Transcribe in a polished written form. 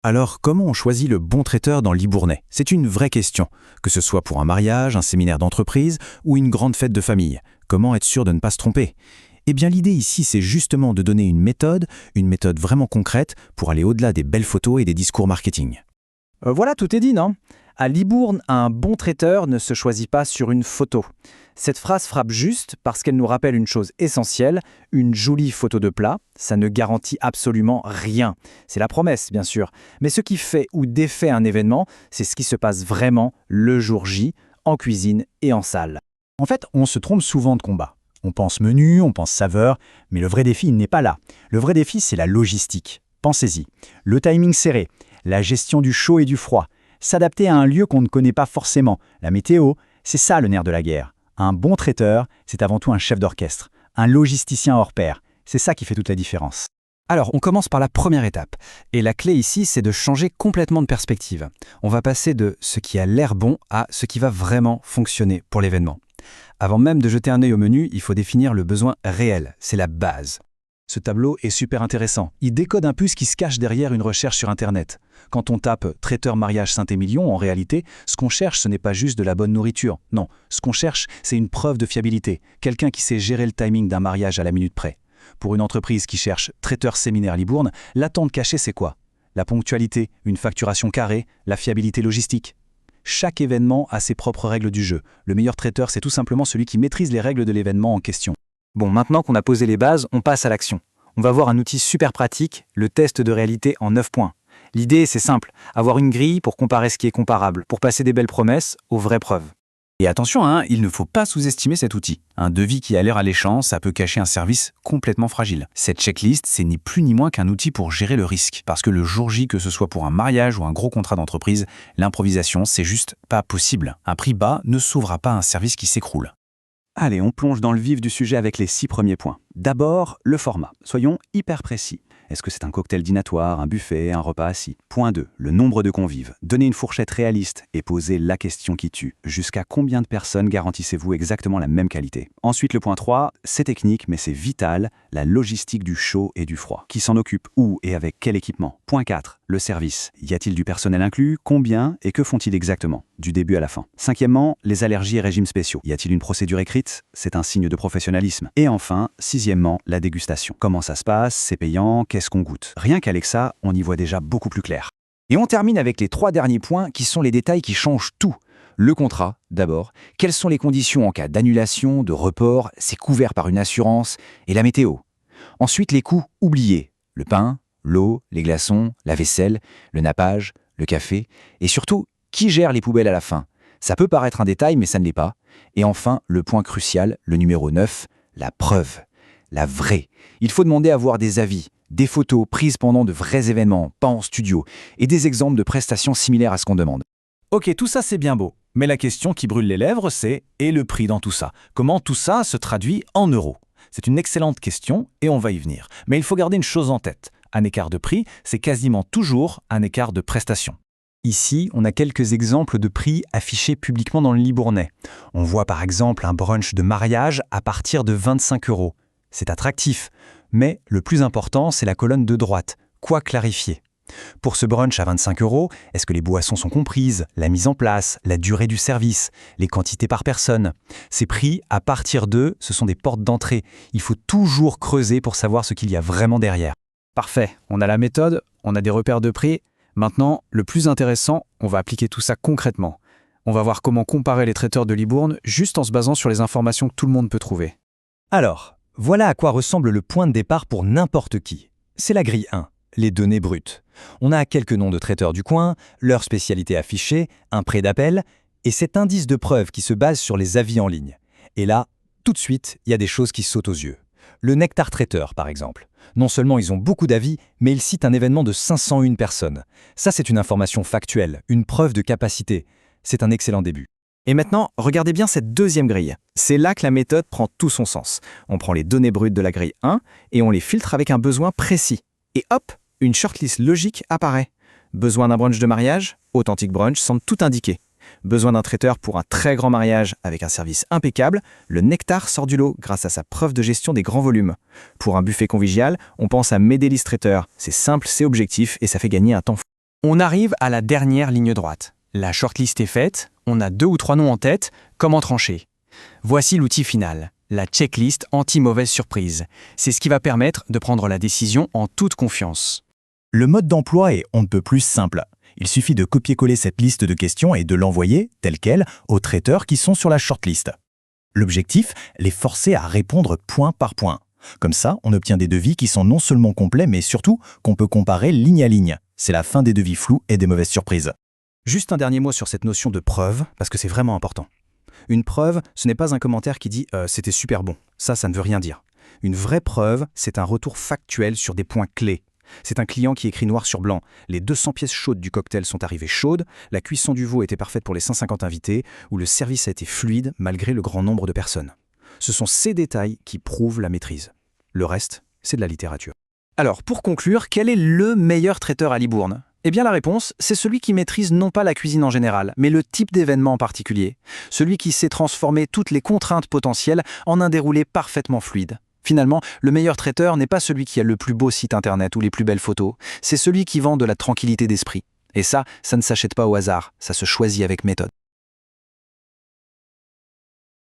Alors, comment on choisit le bon traiteur dans Libournais? C'est une vraie question, que ce soit pour un mariage, un séminaire d'entreprise ou une grande fête de famille. Comment être sûr de ne pas se tromper? Eh bien, l'idée ici, c'est justement de donner une méthode vraiment concrète pour aller au-delà des belles photos et des discours marketing. Voilà, tout est dit, non? À Libourne, un bon traiteur ne se choisit pas sur une photo. Cette phrase frappe juste parce qu'elle nous rappelle une chose essentielle, une jolie photo de plat, ça ne garantit absolument rien. C'est la promesse, bien sûr. Mais ce qui fait ou défait un événement, c'est ce qui se passe vraiment le jour J, en cuisine et en salle. En fait, on se trompe souvent de combat. On pense menu, on pense saveur, mais le vrai défi, il n'est pas là. Le vrai défi, c'est la logistique. Pensez-y. Le timing serré, la gestion du chaud et du froid, s'adapter à un lieu qu'on ne connaît pas forcément, la météo, c'est ça le nerf de la guerre. Un bon traiteur, c'est avant tout un chef d'orchestre, un logisticien hors pair. C'est ça qui fait toute la différence. Alors, on commence par la première étape. Et la clé ici, c'est de changer complètement de perspective. On va passer de ce qui a l'air bon à ce qui va vraiment fonctionner pour l'événement. Avant même de jeter un œil au menu, il faut définir le besoin réel. C'est la base. Ce tableau est super intéressant. Il décode un peu ce qui se cache derrière une recherche sur Internet. Quand on tape « traiteur mariage Saint-Émilion », en réalité, ce qu'on cherche, ce n'est pas juste de la bonne nourriture. Non, ce qu'on cherche, c'est une preuve de fiabilité. Quelqu'un qui sait gérer le timing d'un mariage à la minute près. Pour une entreprise qui cherche « traiteur séminaire Libourne », l'attente cachée, c'est quoi? La ponctualité, une facturation carrée, la fiabilité logistique. Chaque événement a ses propres règles du jeu. Le meilleur traiteur, c'est tout simplement celui qui maîtrise les règles de l'événement en question. Bon, maintenant qu'on a posé les bases, on passe à l'action. On va voir un outil super pratique, le test de réalité en 9 points. L'idée, c'est simple, avoir une grille pour comparer ce qui est comparable, pour passer des belles promesses aux vraies preuves. Et attention, il ne faut pas sous-estimer cet outil. Un devis qui a l'air alléchant, ça peut cacher un service complètement fragile. Cette checklist, c'est ni plus ni moins qu'un outil pour gérer le risque. Parce que le jour J, que ce soit pour un mariage ou un gros contrat d'entreprise, l'improvisation, c'est juste pas possible. Un prix bas ne sauvera pas un service qui s'écroule. Allez, on plonge dans le vif du sujet avec les 6 premiers points. D'abord, le format. Soyons hyper précis. Est-ce que c'est un cocktail dînatoire, un buffet, un repas assis? Point 2, le nombre de convives. Donnez une fourchette réaliste et posez la question qui tue. Jusqu'à combien de personnes garantissez-vous exactement la même qualité? Ensuite, le point 3, c'est technique, mais c'est vital, la logistique du chaud et du froid. Qui s'en occupe? Où et avec quel équipement? Point 4, le service. Y a-t-il du personnel inclus? Combien? Et que font-ils exactement? Du début à la fin. Cinquièmement, les allergies et régimes spéciaux. Y a-t-il une procédure écrite? C'est un signe de professionnalisme. Et enfin, sixièmement, la dégustation. Comment ça se passe? C'est payant? Qu'est-ce qu'on goûte? Rien qu'avec ça, on y voit déjà beaucoup plus clair. Et on termine avec les 3 derniers points qui sont les détails qui changent tout. Le contrat, d'abord. Quelles sont les conditions en cas d'annulation, de report? C'est couvert par une assurance. Et la météo. Ensuite, les coûts oubliés. Le pain, l'eau, les glaçons, la vaisselle, le nappage, le café. Et surtout, qui gère les poubelles à la fin? Ça peut paraître un détail, mais ça ne l'est pas. Et enfin, le point crucial, le numéro 9, la preuve. La vraie. Il faut demander à voir des avis, des photos prises pendant de vrais événements, pas en studio, et des exemples de prestations similaires à ce qu'on demande. Ok, tout ça c'est bien beau, mais la question qui brûle les lèvres, c'est « et le prix dans tout ça? Comment tout ça se traduit en euros ?» C'est une excellente question et on va y venir. Mais il faut garder une chose en tête. Un écart de prix, c'est quasiment toujours un écart de prestation. Ici, on a quelques exemples de prix affichés publiquement dans le Libournais. On voit par exemple un brunch de mariage à partir de 25 €. C'est attractif, mais le plus important, c'est la colonne de droite. Quoi clarifier? Pour ce brunch à 25 €, est-ce que les boissons sont comprises, la mise en place, la durée du service, les quantités par personne? Ces prix, à partir d'eux, ce sont des portes d'entrée. Il faut toujours creuser pour savoir ce qu'il y a vraiment derrière. Parfait, on a la méthode, on a des repères de prix. Maintenant, le plus intéressant, on va appliquer tout ça concrètement. On va voir comment comparer les traiteurs de Libourne juste en se basant sur les informations que tout le monde peut trouver. Alors, voilà à quoi ressemble le point de départ pour n'importe qui. C'est la grille 1, les données brutes. On a quelques noms de traiteurs du coin, leur spécialité affichée, un prêt d'appel, et cet indice de preuve qui se base sur les avis en ligne. Et là, tout de suite, il y a des choses qui sautent aux yeux. Le Nectar Traiteur, par exemple. Non seulement ils ont beaucoup d'avis, mais ils citent un événement de 501 personnes. Ça, c'est une information factuelle, une preuve de capacité. C'est un excellent début. Et maintenant, regardez bien cette deuxième grille. C'est là que la méthode prend tout son sens. On prend les données brutes de la grille 1 et on les filtre avec un besoin précis. Et hop, une shortlist logique apparaît. Besoin d'un brunch de mariage? Authentic Brunch semble tout indiquer. Besoin d'un traiteur pour un très grand mariage avec un service impeccable, le Nectar sort du lot grâce à sa preuve de gestion des grands volumes. Pour un buffet convivial, on pense à Medélis Traiteur. C'est simple, c'est objectif et ça fait gagner un temps fou. On arrive à la dernière ligne droite. La shortlist est faite, on a 2 ou 3 noms en tête, comment trancher? Voici l'outil final, la checklist anti-mauvaise surprise. C'est ce qui va permettre de prendre la décision en toute confiance. Le mode d'emploi est on ne peut plus simple. Il suffit de copier-coller cette liste de questions et de l'envoyer, telle qu'elle, aux traiteurs qui sont sur la shortlist. L'objectif, les forcer à répondre point par point. Comme ça, on obtient des devis qui sont non seulement complets, mais surtout qu'on peut comparer ligne à ligne. C'est la fin des devis flous et des mauvaises surprises. Juste un dernier mot sur cette notion de preuve, parce que c'est vraiment important. Une preuve, ce n'est pas un commentaire qui dit « c'était super bon ». Ça ne veut rien dire. Une vraie preuve, c'est un retour factuel sur des points clés. C'est un client qui écrit noir sur blanc « Les 200 pièces chaudes du cocktail sont arrivées chaudes, la cuisson du veau était parfaite pour les 150 invités, ou le service a été fluide malgré le grand nombre de personnes ». Ce sont ces détails qui prouvent la maîtrise. Le reste, c'est de la littérature. Alors, pour conclure, quel est le meilleur traiteur à Libourne? Eh bien la réponse, c'est celui qui maîtrise non pas la cuisine en général, mais le type d'événement en particulier. Celui qui sait transformer toutes les contraintes potentielles en un déroulé parfaitement fluide. Finalement, le meilleur traiteur n'est pas celui qui a le plus beau site internet ou les plus belles photos, c'est celui qui vend de la tranquillité d'esprit. Et ça ne s'achète pas au hasard, ça se choisit avec méthode.